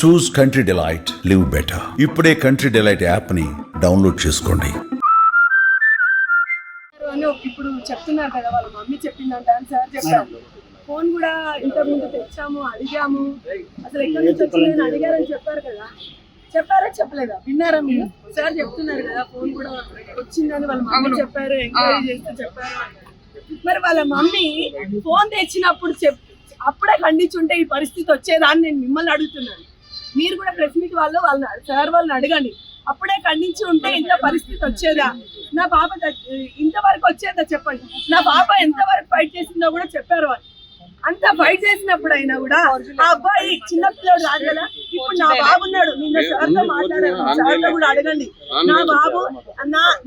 చూస్ country delight, live better. ఇప్పుడే country delight app ని download చేసుకోండి. ఇప్పుడు చెప్తున్నారు కదా, వాళ్ళ మమ్మీ చెప్పిందంట అని సార్ చెప్పారు. ఫోన్ కూడా ఇంతకుముందు తెచ్చాము, అడిగాము, అసలు ఎక్కడి నుంచి వచ్చిందని అడిగారని చెప్పారు కదా. చెప్పారా చెప్పలేదా? విన్నారా మీరు? సార్ చెప్తున్నారు కదా ఫోన్ కూడా వచ్చిందని వాళ్ళ మమ్మీ చెప్పారు, ఎంక్వైరీ చేస్తే చెప్పారు. మరి వాళ్ళ మమ్మీ ఫోన్ తెచ్చినప్పుడు అప్పుడే ఖండించుంటే ఈ పరిస్థితి వచ్చేదా అని నేను మిమ్మల్ని అడుగుతున్నాను. మీరు కూడా ప్రెస్ మీట్ వాళ్ళని సార్ వాళ్ళని అడగండి. అప్పుడే ఖండించి ఉంటే ఇంత పరిస్థితి వచ్చేదా? నా పాప ఇంతవరకు వచ్చేదా చెప్పండి. నా పాప ఎంతవరకు ఫైట్ చేసిందో కూడా చెప్పారు వాళ్ళు. అంత ఫైట్ చేసినప్పుడు అయినా కూడా ఆ అబ్బాయి చిన్నపిల్లడు రాదు కదా. ఇప్పుడు నా బాబు ఉన్నాడు, నిన్న సార్తో మాట్లాడాను, సార్తో కూడా అడగండి. నా బాబు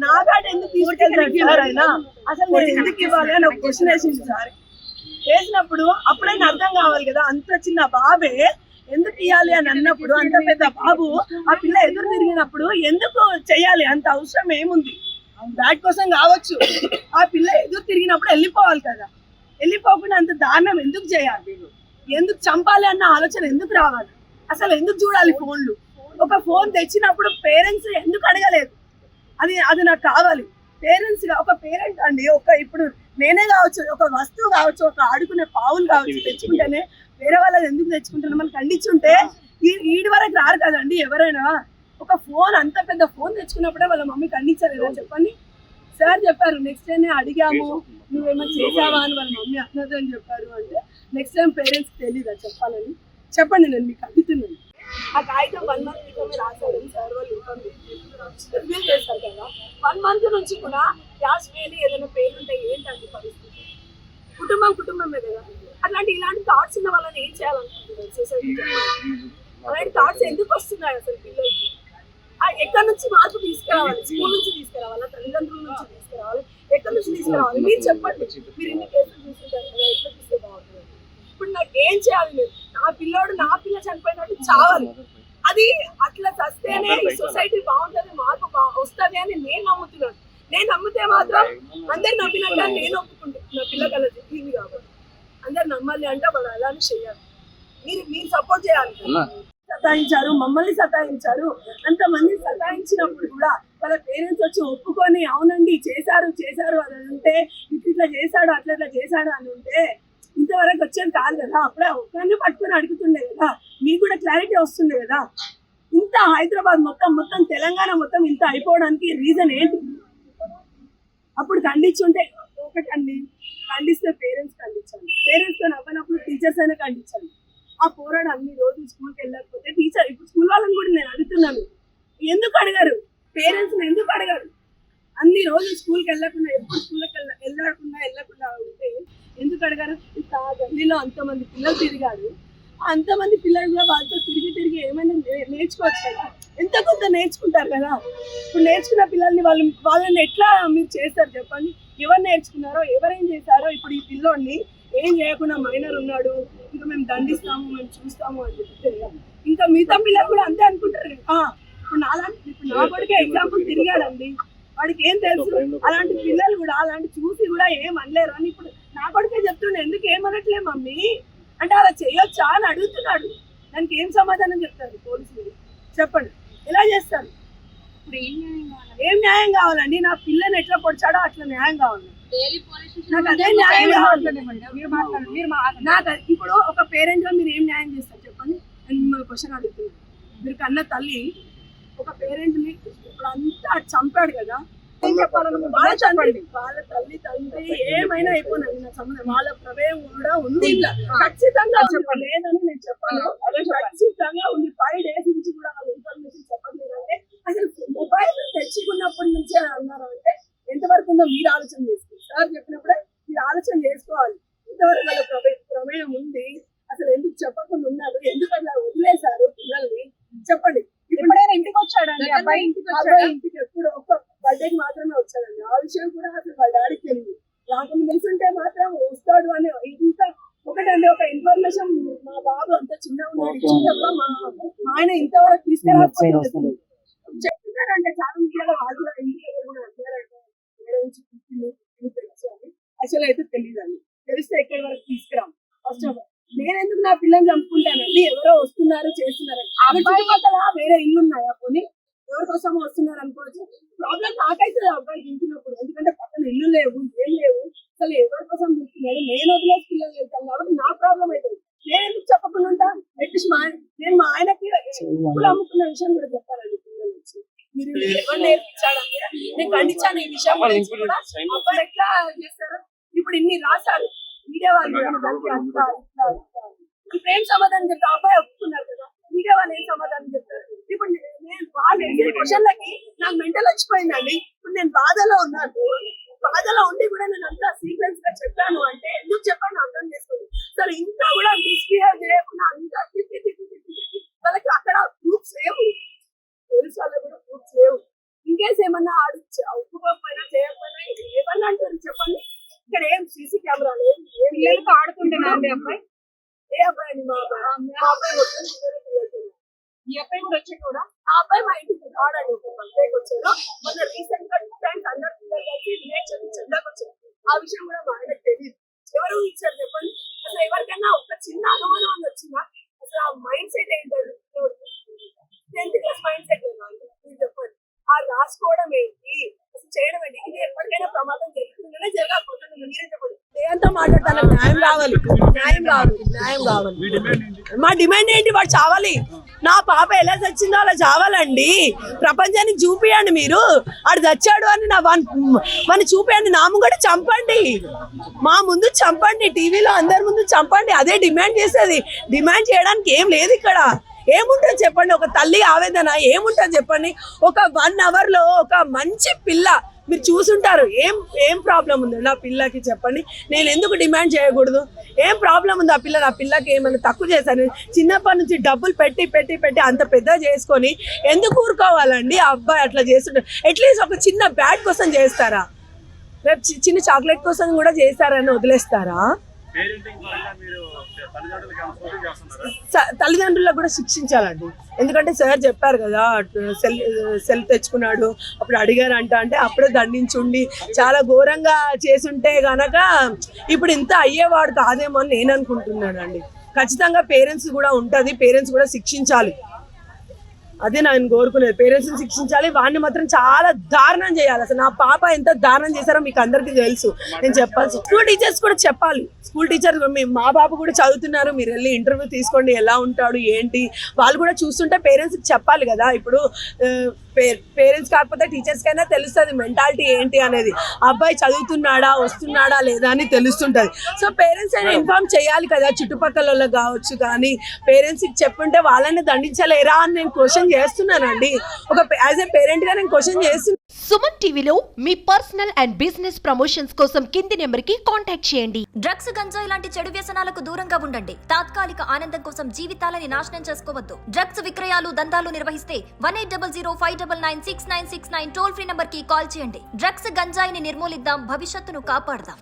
నా గాడు ఎందుకు తీసుకెళ్తాడు సార్ అయినా, అసలు నేను ఎందుకు ఇవ్వాలి అని ఒక క్వశ్చన్ వేసింది సార్. వేసినప్పుడు అప్పుడైనా అర్థం కావాలి కదా. అంత చిన్న బాబే ఎందుకు ఇవ్వాలి అని అన్నప్పుడు, అంత పెద్ద బాబు ఆ పిల్ల ఎదురు తిరిగినప్పుడు ఎందుకు చెయ్యాలి? అంత అవసరం ఏముంది? బ్యాట్ కోసం కావచ్చు, ఆ పిల్ల ఎదురు తిరిగినప్పుడు వెళ్ళిపోవాలి కదా. వెళ్ళిపోకుండా అంత దారుణం ఎందుకు చేయాలి? ఎందుకు చంపాలి అన్న ఆలోచన ఎందుకు రావాలి? అసలు ఎందుకు చూడాలి ఫోన్లు? ఒక ఫోన్ తెచ్చినప్పుడు పేరెంట్స్ ఎందుకు అడగలేదు? అది నాకు కావాలి. పేరెంట్స్ ఒక పేరెంట్ అండి, ఇప్పుడు నేనే కావచ్చు, ఒక వస్తువు కావచ్చు, ఒక ఆడుకునే పావులు కావచ్చు, తెచ్చుకుంటేనే వేరే వాళ్ళది ఎందుకు తెచ్చుకుంటున్నా మనం ఖండించుంటే ఈడి వరకు రారు కదండి ఎవరైనా. ఒక ఫోన్, అంత పెద్ద ఫోన్ తెచ్చుకున్నప్పుడే వాళ్ళ మమ్మీ ఖండించలేదా చెప్పండి? సార్ చెప్పారు నెక్స్ట్ టైం అడిగాము, నువ్వేమో చేసావా అని వాళ్ళ మమ్మీ అన్నది అని చెప్పారు. అంటే నెక్స్ట్ టైం పేరెంట్స్కి తెలీదా చెప్పాలని? చెప్పండి, నేను మీకు అడుగుతున్నాను. ఆ కాగితం 1 month క్రితమే రాశారని సార్ వాళ్ళు రివ్యూ చేశారు కదా. 1 month నుంచి కూడా గ్యాస్ వేలి ఏదైనా పేరు ఉంటే ఏంటంటే పరిస్థితి? కుటుంబమే కదా. ఇలాంటి థాట్స్ ఉన్న వాళ్ళని ఏం చేయాలనుకుంటున్నారు సొసైటీ? అలాంటి థాట్స్ ఎందుకు వస్తున్నాయి అసలు పిల్లలకి? ఎక్కడి నుంచి మార్పు తీసుకురావాలి? స్కూల్ నుంచి తీసుకురావాలా? తల్లిదండ్రుల నుంచి తీసుకురావాలి? ఎక్కడి నుంచి తీసుకురావాలి? మీరు చెప్పండి. మీరు ఇన్ని కేసులు చూస్తుంటారు కదా, ఎట్లా తీస్తే బాగుంటుంది? ఇప్పుడు నాకు ఏం చేయాలి? మీరు నా పిల్ల చనిపోయినట్టు చావాలి. అది అట్లా చస్తేనే ఈ సొసైటీ బాగుంటుంది, మార్పు వస్తుంది అని నేను నమ్ముతున్నాను. నేను నమ్మితే మాత్రం అందరు నమ్మినట్టు నేను ఒప్పుకుంటాను. నా పిల్ల కలది ఇది కాబట్టి అందరు నమ్మాలి అంటే వాళ్ళు అలానే చేయాలి. మీరు సపోర్ట్ చేయాలి. సతాయించారు, మమ్మల్ని సతాయించారు, అంతమంది సతాయించినప్పుడు కూడా వాళ్ళ పేరెంట్స్ వచ్చి ఒప్పుకొని అవునండి చేశారు అని అంటే, ఇట్లా చేశాడు అట్లా చేశాడు అని ఉంటే ఇంతవరకు వచ్చేది కాదు కదా. అప్పుడే ఒక్కరిని పట్టుకొని అడుగుతుండే కదా, మీకు కూడా క్లారిటీ వస్తుండే కదా. ఇంత హైదరాబాద్ మొత్తం తెలంగాణ మొత్తం ఇంత అయిపోవడానికి రీజన్ ఏంటి? అప్పుడు ఖండించుంటే ఒకటండి, ఖండిస్తే పేరెంట్స్ ఖండించాలి, పేరెంట్స్తో అవ్వనప్పుడు టీచర్స్ అయినా ఖండించాలి. ఆ పోరాడు అన్ని రోజులు స్కూల్కి వెళ్ళకపోతే టీచర్, ఇప్పుడు స్కూల్ వాళ్ళని కూడా నేను అడుగుతున్నాను, ఎందుకు అడగారు? పేరెంట్స్ని ఎందుకు అడగారు? అన్ని రోజులు స్కూల్కి వెళ్ళకుండా, ఎప్పుడు స్కూల్కి వెళ్ళకుండా ఉంటే ఎందుకు అడగారు? ఆ గల్లీలో అంతమంది పిల్లలు తిరిగారు, అంతమంది పిల్లలు కూడా వాళ్ళతో తిరిగి ఏమైనా నేర్చుకోవచ్చు కదా. ఎంత కొంత నేర్చుకుంటారు కదా. ఇప్పుడు నేర్చుకున్న పిల్లల్ని వాళ్ళని ఎట్లా మీరు చేస్తారు చెప్పండి? ఎవరు నేర్చుకున్నారో, ఎవరేం చేశారో? ఇప్పుడు ఈ పిల్లోడిని ఏం చేయకుండా మైనర్ ఉన్నాడు, ఇంకా మేము దండిస్తాము, మేము చూస్తాము అని చెప్తే ఇంకా మిగతా పిల్లలు కూడా అంతే అనుకుంటారు కదా. ఇప్పుడు నా కొడుకే ఎగ్జాంపుల్ తిరిగాడండి, వాడికి ఏం తెలుసు? అలాంటి పిల్లలు కూడా అలాంటి చూసి కూడా ఏం అనలేరు అని ఇప్పుడు నా కొడుకే చెప్తుండే. ఎందుకు ఏమనట్లే మమ్మీ అంటే అలా చేయొచ్చా అని అడుగుతున్నాడు. దానికి ఏం సమాధానం చెప్తారు పోలీసులు? చెప్పండి, ఎలా చేస్తారు? ఇప్పుడు ఏం న్యాయం కావాలండి? నా పిల్లని ఎట్లా పొడిచాడో అట్లా న్యాయం కావాలి నాకు. అదే న్యాయం కావాలి నాకు. ఇప్పుడు ఒక పేరెంట్ గా మీరు ఏం న్యాయం చేస్తారు చెప్పండి? నేను మిమ్మల్ని క్వశ్చన్ అడుగుతున్నాను. మీరు కన్న తల్లి ఒక పేరెంట్ ని ఇప్పుడు అంతా చంపాడు కదా, ఏం చెప్పాలనుకుంటున్నారు? చెప్పండి. వాళ్ళ తల్లి తండ్రి ఏమైనా అయిపోయినది నా సంబంధం, వాళ్ళ ప్రమేయం కూడా ఉంది ఇలా ఖచ్చితంగా లేదని నేను చెప్పాను. ఖచ్చితంగా ఉంది. 5 days నుంచి కూడా వాళ్ళ ఇన్ఫర్మేషన్ చెప్పట్లేదు. అంటే అసలు మొబైల్ తెచ్చుకున్నప్పటి నుంచే అన్నారు అంటే ఎంతవరకు ఉందో మీరు ఆలోచన చేసుకోవాలి. సార్ చెప్పినప్పుడే మీరు ఆలోచన చేసుకోవాలి. ఇంతవరకు వాళ్ళ ప్రమేయం ఉంది, అసలు ఎందుకు చెప్పకుండా ఉన్నారు, ఎందుకు అట్లా వదిలేశారు పిల్లల్ని? చెప్పండి. ఇప్పుడు నేను ఇంటికి వచ్చాడండి, అబ్బాయి ఇంటికి ఎప్పుడు ఒక బర్త్డేకి మాత్రమే వచ్చాడండి. ఆ విషయం కూడా అసలు వాళ్ళ డాడీకి తెలియదు. రాకుండా తెలుసుంటే మాత్రం వస్తాడు అని ఇంత ఒకటండి, ఒక ఇన్ఫర్మేషన్ మా బాబు అంత చిన్నగా ఉన్నాడు ఇచ్చిందప్ప మా ఆయన ఇంతవరకు తీసుకురాకపోతే చెప్తున్నారంటే చాలా ముఖ్యంగా వాళ్ళు కూడా ఇంటి కూడా వచ్చారంటే అసలు అయితే తెలియదండి. తెలిస్తే ఎక్కడి వరకు తీసుకురాము. ఫస్ట్ ఆఫ్ ఆల్ నేను ఎందుకు నా పిల్లల్ని చంపుకుంటానండి? ఎవరో వస్తున్నారు చేస్తున్నారు, చుట్టుపక్కల వేరే ఇల్లు ఉన్నాయా పోనీ ఎవరి కోసం వస్తున్నారు అనుకోవచ్చు. ప్రాబ్లం నాకైతే అబ్బాయి దించినప్పుడు, ఎందుకంటే పక్కన ఇల్లు లేవు ఏం లేవు, అసలు ఎవరి కోసం దించుతున్నాడు, నేను వదిలేసి పిల్లలు వెళ్తాను కాబట్టి నా ప్రాబ్లం అవుతుంది. నేను ఎందుకు చెప్పకుండా ఉంటా? అట్లీస్ట్ నేను మా ఆయనకి పూలు అమ్ముకున్న విషయం కూడా చెప్పాలండి. పిల్లలు వచ్చి మీరు ఎవరు నేర్పించాడంటే నేను ఖండించాను ఈ విషయం గురించి కూడా. అబ్బాయి ఎట్లా చేస్తారు ఇప్పుడు ఇన్ని రాశారు మీడియా వాళ్ళు దానికి అంతా ఇట్లా ఇప్పుడు ఏం సమాధానం చెప్తారు? అబ్బాయి ఒప్పుకున్నారు కదా, మీడియా వాళ్ళు ఏం సమాధానం చెప్తారు? ఇప్పుడు నేను వాళ్ళు అడిగే క్వశ్చన్లకి నాకు మెంటల్ వచ్చిపోయిందండి. ఇప్పుడు నేను బాధలో ఉన్నాను, బాధలో ఉండి కూడా నేను అంతా సీక్వెన్స్ గా చెప్పాను అంటే ఎందుకు చెప్పాను అర్థం చేసుకోండి. అసలు ఇంకా కూడా మిస్బిహేవ్ చేయకుండా అంతా వాళ్ళకి అక్కడ ప్రూఫ్స్ లేవు, పోలీసు వాళ్ళకి కూడా ప్రూఫ్స్ లేవు. ఇంకేస్ ఏమన్నా ఆడు ఒప్పుకోకపోయినా చేయకపోయినా ఏమన్నా అంటారు చెప్పండి. ఇక్కడ ఏం సీసీ కెమెరాలు ఏం పిల్లలతో ఆడుకుంటున్నాను అబ్బాయి. ఏ అబ్బాయి అండి? మా అబ్బాయి మొత్తం ఈ అబ్బాయి కూడా వచ్చి కూడా ఆ అబ్బాయి మా ఇంటికి రాడండి. ఒక బర్త్డేకి వచ్చారు మొన్న రీసెంట్ గా 2 times అందరు పిల్లలు కలిసి రిలేషన్ చెందాకు వచ్చారు. ఆ విషయం కూడా మా ఆయనకు తెలియదు. ఎవరు ఇచ్చారు చెప్పండి? అసలు ఎవరికైనా ఒక చిన్న అనుమానం వచ్చిందా? అసలు ఆ మైండ్ సెట్ ఏంటంటే 10th క్లాస్ మైండ్ సెట్ మీరు చెప్పండి. ఆ రాసుకోవడం ఏంటి, అసలు చేయడం ఏంటి? ఇది ఎప్పటికైనా ప్రమాదం జరుగుతుందనే జరగకపోతుంది. మీరే చెప్పండి. దేంతో మాట్లాడతాను? న్యాయం కావాలి, న్యాయం కావాలి, న్యాయం కావాలి. మా డిమాండ్ ఏంటి? వాడు చావాలి. నా పాప ఎలా చచ్చిందో అలా చావాలండి. ప్రపంచానికి చూపియండి మీరు, ఆడు చచ్చాడు అని వాడిని చూపియండి. నా ముంగట చంపండి, మా ముందు చంపండి, టీవీలో అందరి ముందు చంపండి. అదే డిమాండ్ చేసేది. డిమాండ్ చేయడానికి ఏం లేదు ఇక్కడ. ఏముంటుంది చెప్పండి? ఒక తల్లి ఆవేదన ఏముంటుంది చెప్పండి? ఒక 1 hour లో ఒక మంచి పిల్ల మీరు చూసుంటారు. ఏం ప్రాబ్లం ఉంది నా పిల్లకి చెప్పండి? నేను ఎందుకు డిమాండ్ చేయకూడదు? ఏం ప్రాబ్లం ఉంది ఆ పిల్ల? నా పిల్లకి ఏమైనా తక్కువ చేశాను? చిన్నప్పటి నుంచి డబ్బులు పెట్టి పెట్టి పెట్టి అంత పెద్ద చేసుకొని ఎందుకు ఊరుకోవాలండి? ఆ అబ్బాయి అట్లా చేస్తుంటారు. అట్లీస్ట్ ఒక చిన్న బ్యాట్ కోసం చేస్తారా? రేపు చిన్న చాక్లెట్ కోసం కూడా చేస్తారని వదిలేస్తారా? తల్లిదండ్రులకు కూడా శిక్షించాలండి. ఎందుకంటే సార్ చెప్పారు కదా, సెల్ తెచ్చుకున్నాడు అప్పుడు అడిగారంట అంటే అప్పుడే దండించుండి చాలా ఘోరంగా చేసుంటే గనక ఇప్పుడు ఇంత అయ్యేవాడు కాదేమో అని నేను అనుకుంటున్నానండి. ఖచ్చితంగా పేరెంట్స్ కూడా ఉంటుంది, పేరెంట్స్ కూడా శిక్షించాలి. అదే నేను కోరుకునేది, పేరెంట్స్ని శిక్షించాలి. వాడిని మాత్రం చాలా దారుణం చేయాలి. అసలు నా పాప ఎంత దారుణం చేశారో మీకు అందరికీ తెలుసు. నేను చెప్పాల్సి స్కూల్ టీచర్స్ కూడా చెప్పాలి. స్కూల్ టీచర్ మా బాబు కూడా చదువుతున్నారు, మీరు వెళ్ళి ఇంటర్వ్యూ తీసుకోండి, ఎలా ఉంటాడు ఏంటి వాళ్ళు కూడా చూస్తుంటే పేరెంట్స్కి చెప్పాలి కదా. ఇప్పుడు పేరెంట్స్ కాకపోతే టీచర్స్ కైనా తెలుస్తుంది మెంటాలిటీ ఏంటి అనేది. అబ్బాయి చదువుతున్నాడా వస్తున్నాడా లేదా అని తెలుస్తుంటుంది. సో పేరెంట్స్ అయినా ఇన్ఫార్మ్ చేయాలి కదా, చుట్టుపక్కల వాళ్ళకి కావచ్చు. కానీ పేరెంట్స్కి చెప్పుంటే వాళ్ళని దండించలేరా అని నేను క్వశ్చన్ చేస్తున్నానండి. ఒక యాజ్ ఏ పేరెంట్ గా నేను క్వశ్చన్ చేస్తున్నాను. సుమన్ టీవీలో మీ పర్సనల్ అండ్ బిజినెస్ ప్రమోషన్స్ కోసం కింది నెంబర్ కి కాంటాక్ట్ చేయండి. డ్రగ్స్, గంజాయి లాంటి చెడు వ్యసనాలకు దూరంగా ఉండండి. తాత్కాలిక ఆనందం కోసం జీవితాలని నాశనం చేసుకోవద్దు. డ్రగ్స్ విక్రయాలు, దందాలు నిర్వహిస్తే 1800599696 టోల్ ఫ్రీ నంబర్ కి కాల్ చేయండి. డ్రగ్స్, గంజాయిని నిర్మూలిద్దాం, భవిష్యత్తును కాపాడదాం.